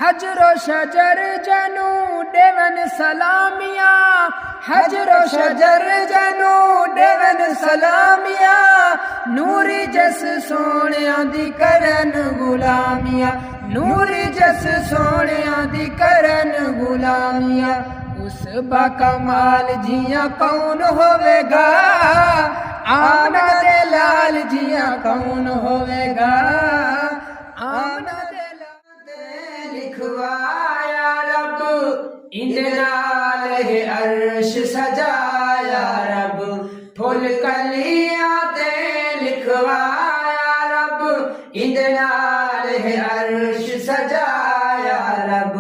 हजरो शजर जनू देवन सलामिया, हजरो शजर जनू देवन सलामिया, नूरी जस सोनिया दी करन गुलामिया, नूरी जस सोनिया दी करन गुलामिया। उस बाकमाल जिया कौन होवेगा, आमना दे लाल जिया कौन होवेगा, आमना दे लाल लिखवाया रब, इंदे नाल है अर्श सजाया रब, फुल कलियां ते लिखवाया रब, इंदे नाल है अर्श सजाया रब।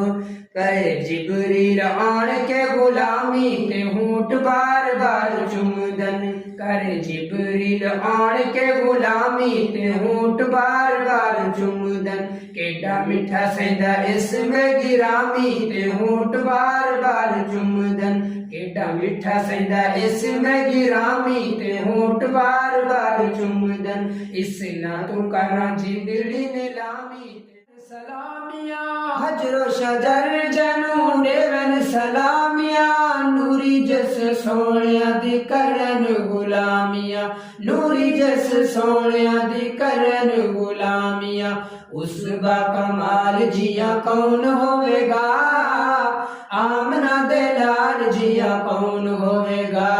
करे जिबरील आन के गुलामी ते होंठ बार बार चुमदन, करे जिबरील आन के गुलामी ते होंठ बार बार चुमदन। केडा मिठा सैदा इसमें गिरामी ते होंठ बार बार चुमदन, केडा मिठा सैदा इसमें गिरामी ते होंठ बार बार चुमदन। इस ना तू करा जिबरी नीलामी सलामिया, हजरो शजर जनू देवन सलामिया, नूरी जस सोनिया दी करन गुलामिया, नूरी जस सोनिया दी करन गुलामिया। उस बा कमाल जिया कौन होवेगा, आमना दे लाल जिया कौन होवेगा,